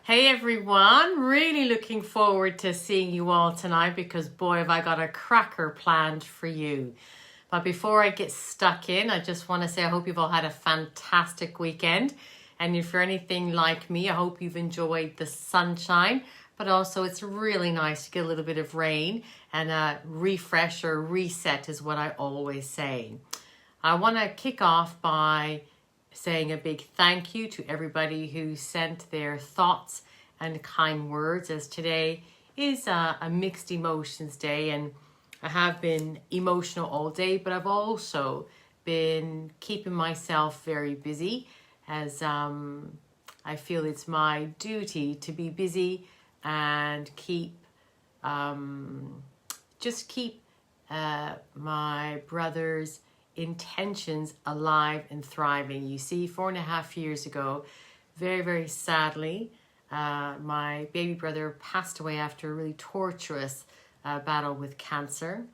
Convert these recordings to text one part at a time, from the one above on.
Hey everyone, really looking forward to seeing you all tonight because boy have I got a cracker planned for you. But before I get stuck in, I just want to say I hope you've all had a fantastic weekend. And if you're anything like me, I hope you've enjoyed the sunshine, but also it's really nice to get a little bit of rain and refresh or reset is what I always say. I want to kick off by saying a big thank you to everybody who sent their thoughts and kind words, as today is a mixed emotions day, and I have been emotional all day, but I've also been keeping myself very busy as I feel it's my duty to be busy and keep my brother's intentions alive and thriving. You see, 4.5 years ago, very, very sadly, my baby brother passed away after a really torturous battle with cancer,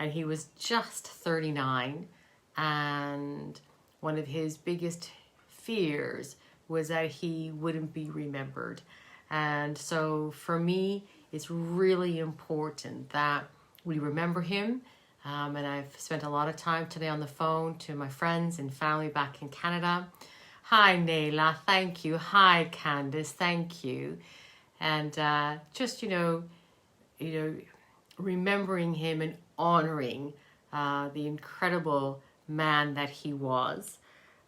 and he was just 39, and one of his biggest fears was that he wouldn't be remembered. And so for me, it's really important that we remember him. And I've spent a lot of time today on the phone to my friends and family back in Canada. Hi, Nayla, thank you. Hi, Candace, thank you. And just, remembering him and honoring the incredible man that he was.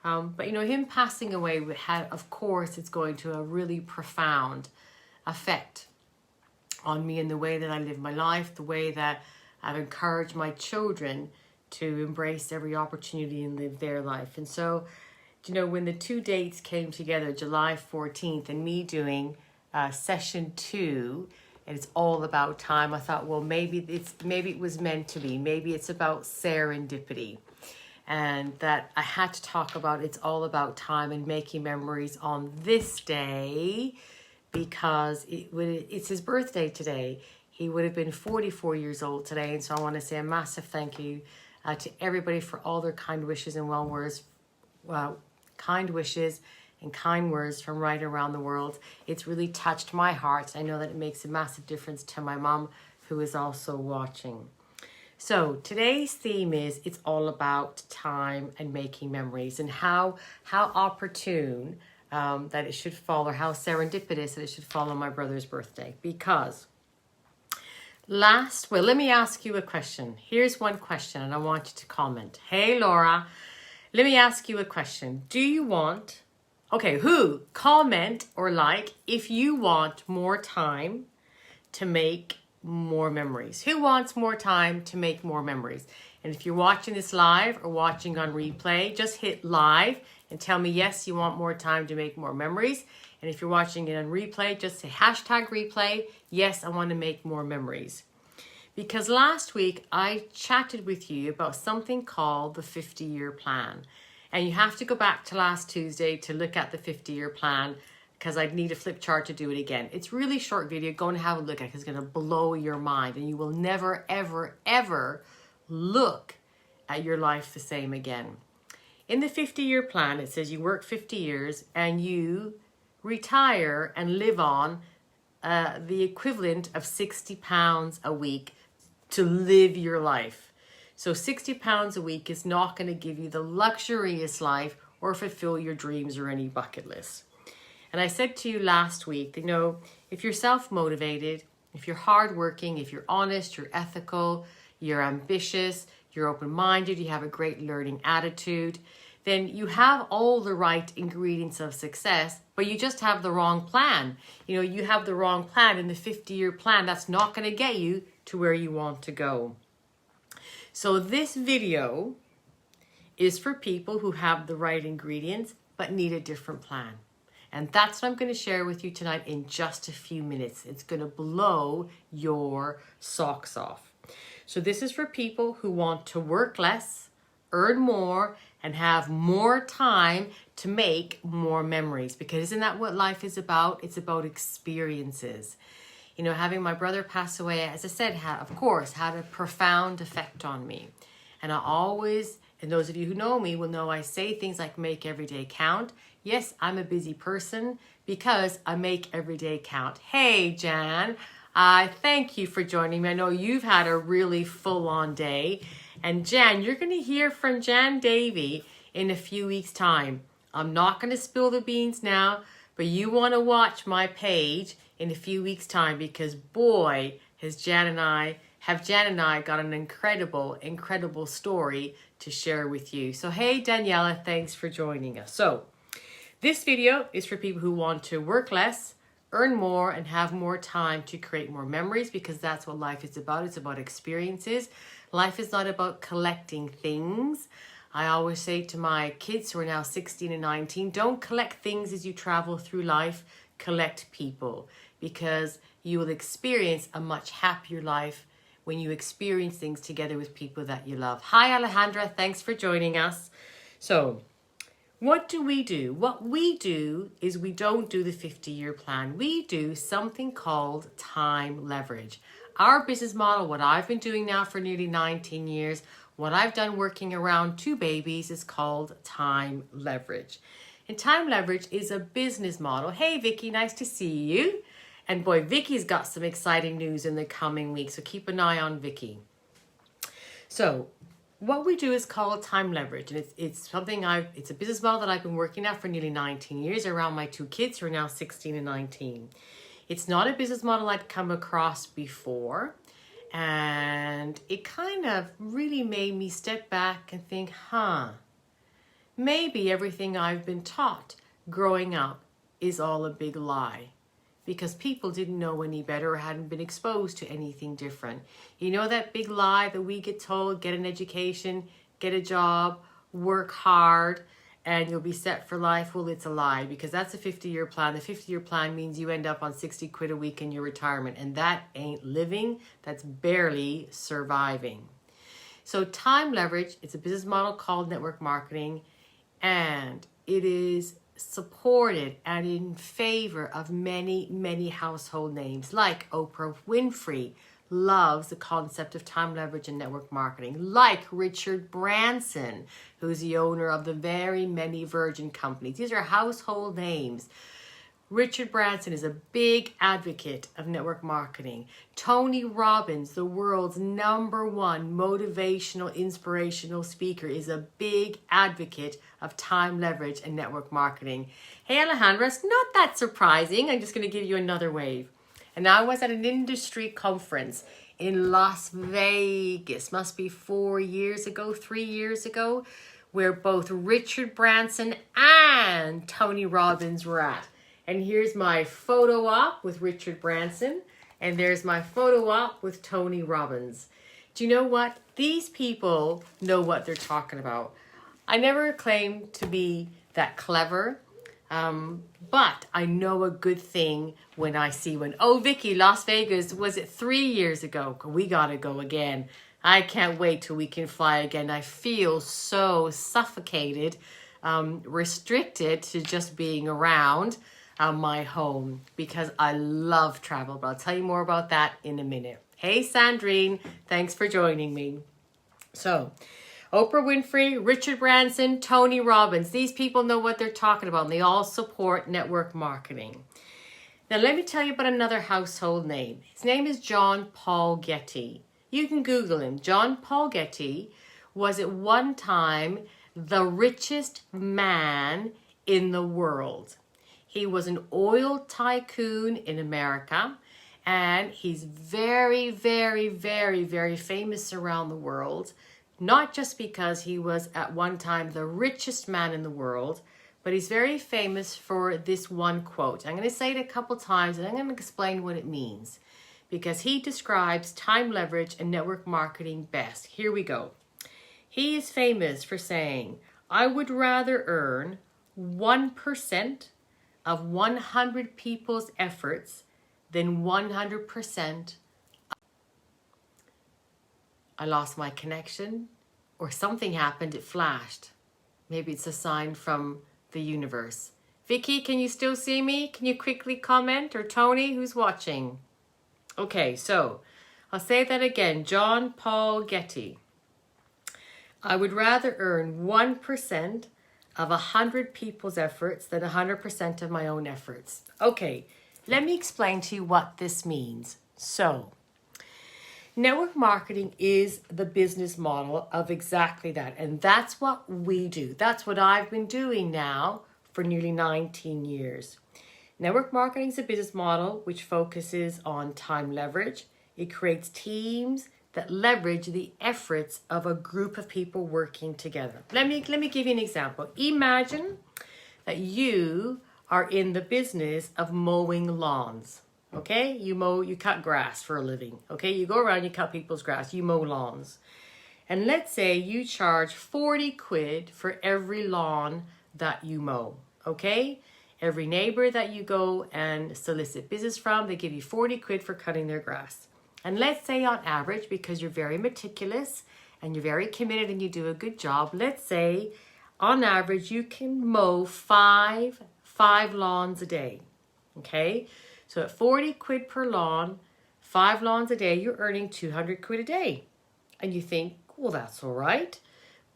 But, him passing away had, of course, it's going to a really profound effect on me in the way that I live my life, the way that I've encouraged my children to embrace every opportunity and live their life. And so, when the two dates came together, July 14th and me doing session 2, and it's all about time, I thought, well, maybe it was meant to be. Maybe it's about serendipity. And that I had to talk about it's all about time and making memories on this day because it's his birthday today. He would have been 44 years old today. And so I want to say a massive thank you to everybody for all their kind wishes and kind wishes and kind words from right around the world. It's really touched my heart. I know that it makes a massive difference to my mom, who is also watching. So today's theme is it's all about time and making memories, and how opportune that it should fall, or how serendipitous that it should fall on my brother's birthday. Because let me ask you a question. Here's one question, and I want you to comment. Hey, Laura, let me ask you a question. Comment or like if you want more time to make more memories. Who wants more time to make more memories? And if you're watching this live or watching on replay, just hit live and tell me yes, you want more time to make more memories. And if you're watching it on replay, just say #replay. Yes, I want to make more memories. Because last week I chatted with you about something called the 50-year plan. And you have to go back to last Tuesday to look at the 50-year plan, because I'd need a flip chart to do it again. It's really short video. Go and have a look at it. It's going to blow your mind, and you will never, ever, ever look at your life the same again. In the 50-year plan, it says you work 50 years and you retire and live on the equivalent of 60 pounds a week to live your life. So 60 pounds a week is not going to give you the luxurious life or fulfill your dreams or any bucket list. And I said to you last week, if you're self-motivated, if you're hardworking, if you're honest, you're ethical, you're ambitious, you're open-minded, you have a great learning attitude, then you have all the right ingredients of success, but you just have the wrong plan. You have the wrong plan in the 50-year plan. That's not going to get you to where you want to go. So this video is for people who have the right ingredients, but need a different plan. And that's what I'm going to share with you tonight in just a few minutes. It's going to blow your socks off. So this is for people who want to work less, earn more, and have more time to make more memories. Because isn't that what life is about? It's about experiences. Having my brother pass away, as I said, had a profound effect on me. And I always, and those of you who know me will know I say things like make every day count. Yes, I'm a busy person because I make every day count. Hey, Jan, I thank you for joining me. I know you've had a really full-on day. And Jan, you're going to hear from Jan Davey in a few weeks' time. I'm not going to spill the beans now, but you want to watch my page in a few weeks' time because boy, have Jan and I got an incredible story to share with you. So hey, Daniela, thanks for joining us. So this video is for people who want to work less, earn more, and have more time to create more memories, because that's what life is about. It's about experiences. Life is not about collecting things. I always say to my kids who are now 16 and 19, don't collect things as you travel through life, collect people, because you will experience a much happier life when you experience things together with people that you love. Hi, Alejandra. Thanks for joining us. So what do? What we do is we don't do the 50-year plan. We do something called time leverage. Our business model, what I've been doing now for nearly 19 years, what I've done working around 2 babies, is called time leverage. And time leverage is a business model. Hey, Vicky, nice to see you. And boy, Vicky's got some exciting news in the coming weeks, so keep an eye on Vicky. So what we do is called time leverage, and it's a business model that I've been working at for nearly 19 years around my 2 kids who are now 16 and 19. It's not a business model I'd come across before, and it kind of really made me step back and think, maybe everything I've been taught growing up is all a big lie, because people didn't know any better or hadn't been exposed to anything different. You know that big lie that we get told, get an education, get a job, work hard, and you'll be set for life? Well, it's a lie, because that's a 50-year plan. The 50-year plan means you end up on 60 quid a week in your retirement, and that ain't living, that's barely surviving. So time leverage, it's a business model called network marketing, and it is supported and in favor of many household names, like Oprah Winfrey loves the concept of time leverage and network marketing, like Richard Branson, who's the owner of the very many Virgin companies. These are household names. Richard Branson is a big advocate of network marketing. Tony Robbins, the world's #1 motivational, inspirational speaker, is a big advocate of time leverage and network marketing. Hey, Alejandra, it's not that surprising. I'm just going to give you another wave. And I was at an industry conference in Las Vegas, must be 3 years ago, where both Richard Branson and Tony Robbins were at. And here's my photo op with Richard Branson, and there's my photo op with Tony Robbins. Do you know what? These people know what they're talking about. I never claimed to be that clever, but I know a good thing when I see one. Oh, Vicky, Las Vegas, was it 3 years ago? We gotta go again. I can't wait till we can fly again. I feel so suffocated, restricted to just being around my home, because I love travel, but I'll tell you more about that in a minute. Hey, Sandrine, thanks for joining me. So Oprah Winfrey, Richard Branson, Tony Robbins, these people know what they're talking about, and they all support network marketing. Now let me tell you about another household name. His name is John Paul Getty. You can Google him. John Paul Getty was at one time the richest man in the world. He was an oil tycoon in America, and he's very famous around the world, not just because he was at one time the richest man in the world, but he's very famous for this one quote. I'm going to say it a couple times, and I'm going to explain what it means, because he describes time leverage and network marketing best. Here we go. He is famous for saying, "I would rather earn 1% of 100 people's efforts than 100%. I lost my connection, or something happened, it flashed. Maybe it's a sign from the universe. Vicky, can you still see me? Can you quickly comment? Or Tony, who's watching? Okay, so I'll say that again. John Paul Getty. I would rather earn 1% of 100 people's efforts than 100% of my own efforts. Okay, let me explain to you what this means. So, network marketing is the business model of exactly that. And that's what we do. That's what I've been doing now for nearly 19 years. Network marketing is a business model which focuses on time leverage. It creates teams that leverage the efforts of a group of people working together. Let me give you an example. Imagine that you are in the business of mowing lawns. Okay, you cut grass for a living. Okay, you go around, you cut people's grass, you mow lawns. And let's say you charge 40 quid for every lawn that you mow. Okay, every neighbor that you go and solicit business from, they give you 40 quid for cutting their grass. And let's say on average, because you're very meticulous and you're very committed and you do a good job, let's say on average you can mow five lawns a day. Okay, so at 40 quid per lawn, 5 lawns a day, you're earning 200 quid a day. And you think, well, that's all right.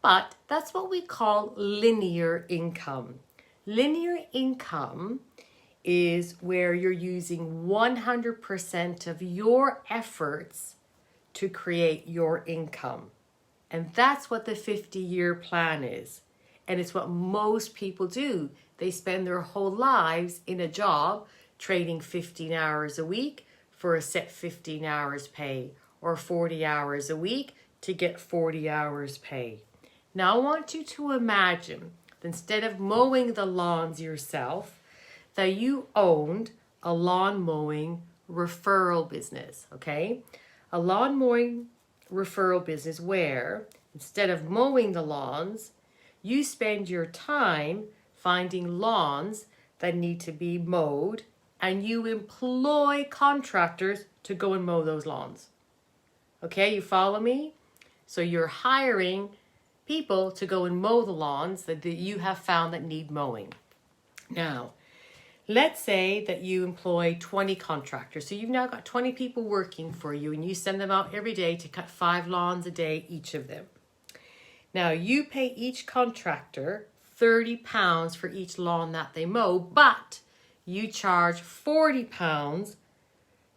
But that's what we call linear income. Linear income is where you're using 100% of your efforts to create your income. And that's what the 50-year plan is. And it's what most people do. They spend their whole lives in a job trading 15 hours a week for a set 15 hours pay, or 40 hours a week to get 40 hours pay. Now I want you to imagine that instead of mowing the lawns yourself, that you owned a lawn mowing referral business, okay? A lawn mowing referral business where instead of mowing the lawns, you spend your time finding lawns that need to be mowed, and you employ contractors to go and mow those lawns. Okay, you follow me? So you're hiring people to go and mow the lawns that you have found that need mowing. Now, let's say that you employ 20 contractors. So you've now got 20 people working for you, and you send them out every day to cut 5 lawns a day, each of them. Now, you pay each contractor £30 for each lawn that they mow, but you charge £40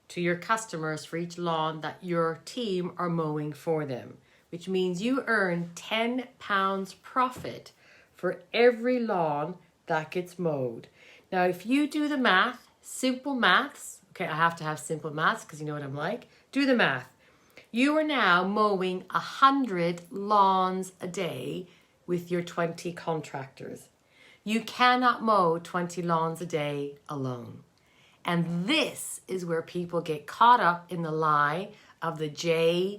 to your customers for each lawn that your team are mowing for them, which means you earn £10 profit for every lawn that gets mowed. Now, if you do the math, simple maths, okay, I have to have simple maths because you know what I'm like. Do the math. You are now mowing 100 lawns a day with your 20 contractors. You cannot mow 20 lawns a day alone. And this is where people get caught up in the lie of the J-O-B.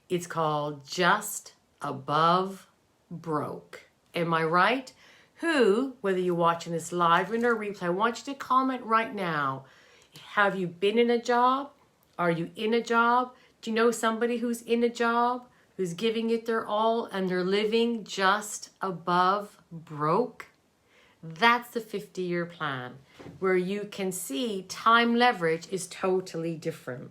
It's called just above broke. Am I right? Who, whether you're watching this live or in a replay, I want you to comment right now. Have you been in a job? Are you in a job? Do you know somebody who's in a job, who's giving it their all, and they're living just above broke? That's the 50-year plan, where you can see time leverage is totally different.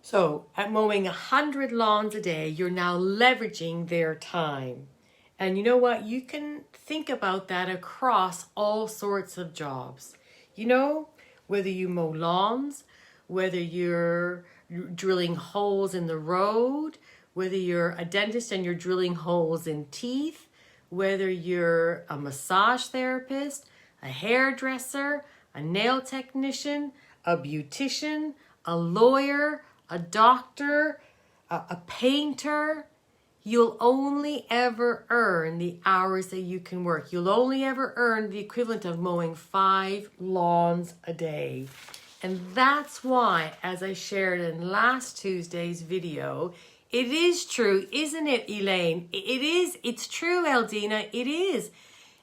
So at mowing 100 lawns a day, you're now leveraging their time. And you know what? You can think about that across all sorts of jobs. You know, whether you mow lawns, whether you're drilling holes in the road, whether you're a dentist and you're drilling holes in teeth, whether you're a massage therapist, a hairdresser, a nail technician, a beautician, a lawyer, a doctor, a painter, you'll only ever earn the hours that you can work. You'll only ever earn the equivalent of mowing 5 lawns a day. And that's why, as I shared in last Tuesday's video, it is true, isn't it, Elaine? It is. It's true, Eldina. It is.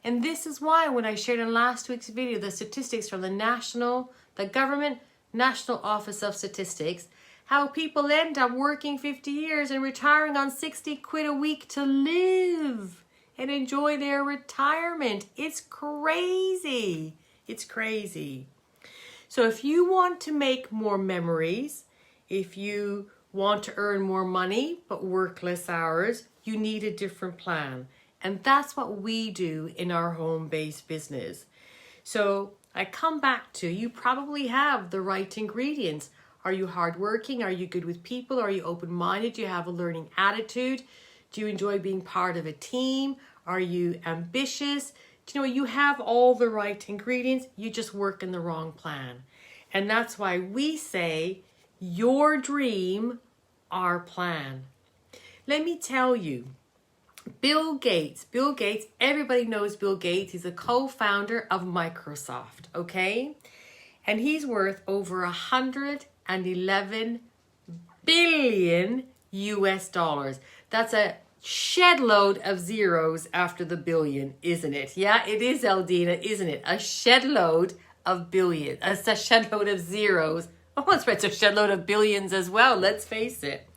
And this is why when I shared in last week's video the statistics from the government National Office of Statistics, how people end up working 50 years and retiring on 60 quid a week to live and enjoy their retirement. It's crazy. It's crazy. So if you want to make more memories, if you want to earn more money but work less hours, you need a different plan. And that's what we do in our home-based business. So I come back to, you probably have the right ingredients. Are you hardworking? Are you good with people? Are you open-minded? Do you have a learning attitude? Do you enjoy being part of a team? Are you ambitious? Do you know, you have all the right ingredients, you just work in the wrong plan. And that's why we say, your dream, our plan. Let me tell you, Bill Gates, everybody knows Bill Gates. He's a co-founder of Microsoft, okay? And he's worth over 111 billion US dollars. That's a shed load of zeros after the billion, isn't it? Yeah, it is, Eldina, isn't it? A shed load of billion, a shed load of zeros. Oh, it's right, a shed load of billions as well, let's face it.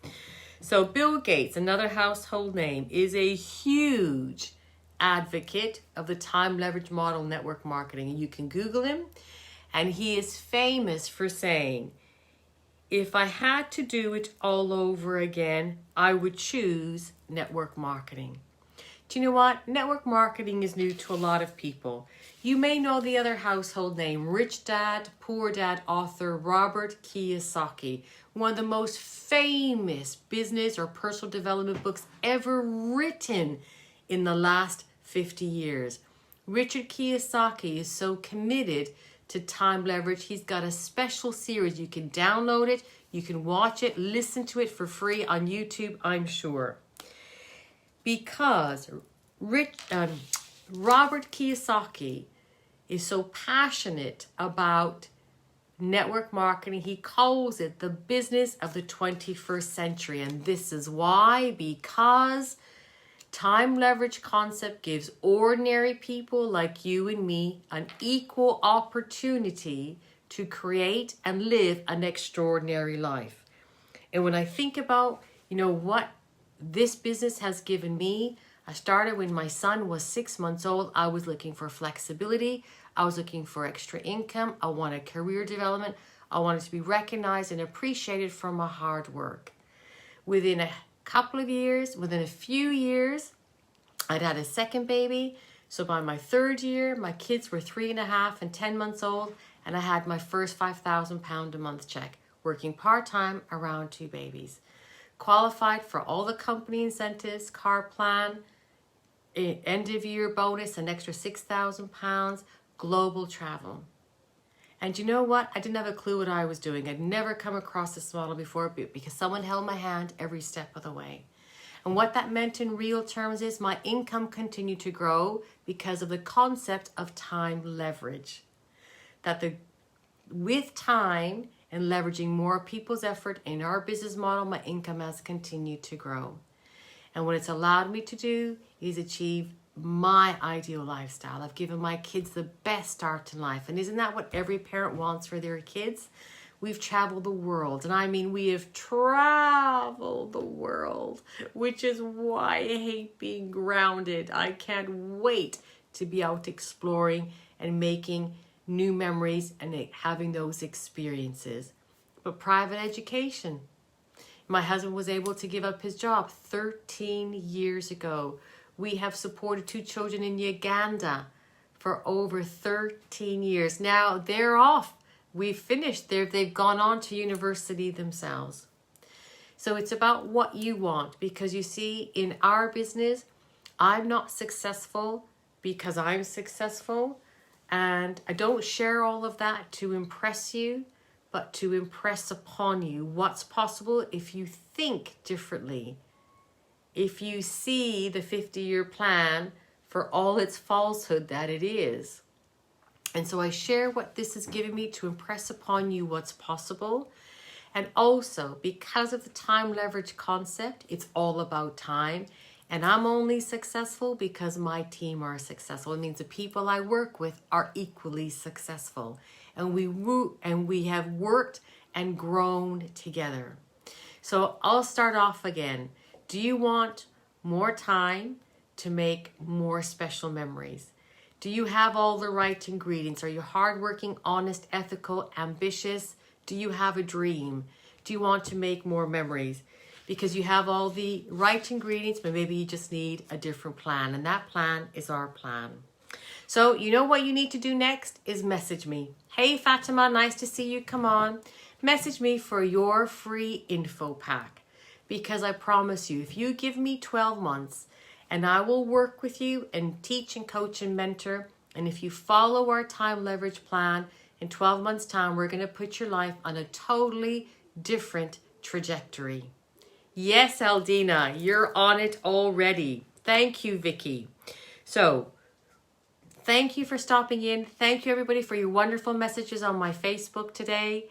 So Bill Gates, another household name, is a huge advocate of the time leverage model network marketing. And you can Google him, and he is famous for saying, if I had to do it all over again, I would choose network marketing. Do you know what? Network marketing is new to a lot of people. You may know the other household name, Rich Dad, Poor Dad author Robert Kiyosaki, one of the most famous business or personal development books ever written in the last 50 years. Richard Kiyosaki is so committed to time leverage. He's got a special series. You can download it, you can watch it, listen to it for free on YouTube, I'm sure. Because Robert Kiyosaki is so passionate about network marketing. He calls it the business of the 21st century. And this is why, because time leverage concept gives ordinary people like you and me an equal opportunity to create and live an extraordinary life. And when I think about, what this business has given me, I started when my son was 6 months old. I was looking for flexibility. I was looking for extra income. I wanted career development. I wanted to be recognized and appreciated for my hard work. Within a few years, I'd had a second baby. So by my third year, my kids were 3.5 and 10 months old, and I had my first £5,000 a month check, working part-time around 2 babies. Qualified for all the company incentives, car plan, end of year bonus, an extra £6,000, global travel. And you know what? I didn't have a clue what I was doing. I'd never come across this model before because someone held my hand every step of the way. And what that meant in real terms is my income continued to grow because of the concept of time leverage. With time and leveraging more people's effort in our business model, my income has continued to grow. And what it's allowed me to do is achieve my ideal lifestyle. I've given my kids the best start in life. And isn't that what every parent wants for their kids? We've traveled the world. And I mean, we have traveled the world, which is why I hate being grounded. I can't wait to be out exploring and making new memories and having those experiences. But private education. My husband was able to give up his job 13 years ago. We have supported 2 children in Uganda for over 13 years. Now they're off. We've finished. They've gone on to university themselves. So it's about what you want, because you see, in our business, I'm not successful because I'm successful. And I don't share all of that to impress you, but to impress upon you what's possible if you think differently. If you see the 50-year plan for all its falsehood that it is. And so I share what this has given me to impress upon you what's possible. And also, because of the time leverage concept, it's all about time. And I'm only successful because my team are successful. It means the people I work with are equally successful. And we have worked and grown together. So I'll start off again. Do you want more time to make more special memories? Do you have all the right ingredients? Are you hardworking, honest, ethical, ambitious? Do you have a dream? Do you want to make more memories? because you have all the right ingredients, but maybe you just need a different plan. And that plan is our plan. So you know what you need to do next is message me. Hey Fatima, nice to see you. Come on. Message me for your free info pack. Because I promise you, if you give me 12 months and I will work with you and teach and coach and mentor, and if you follow our time leverage plan, in 12 months time, we're going to put your life on a totally different trajectory. Yes, Aldina, you're on it already. Thank you, Vicky. So, thank you for stopping in. Thank you, everybody, for your wonderful messages on my Facebook today.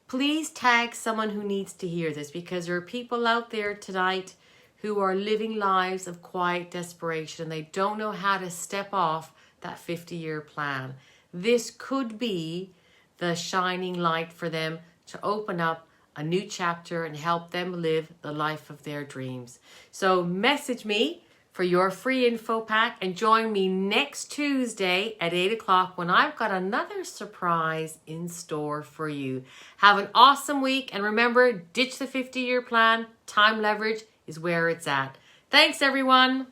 Please tag someone who needs to hear this, because there are people out there tonight who are living lives of quiet desperation and they don't know how to step off that 50-year plan. This could be the shining light for them to open up a new chapter and help them live the life of their dreams. So message me for your free info pack and join me next Tuesday at 8 o'clock when I've got another surprise in store for you. Have an awesome week, and remember, ditch the 50-year plan. Time leverage is where it's at. Thanks, everyone.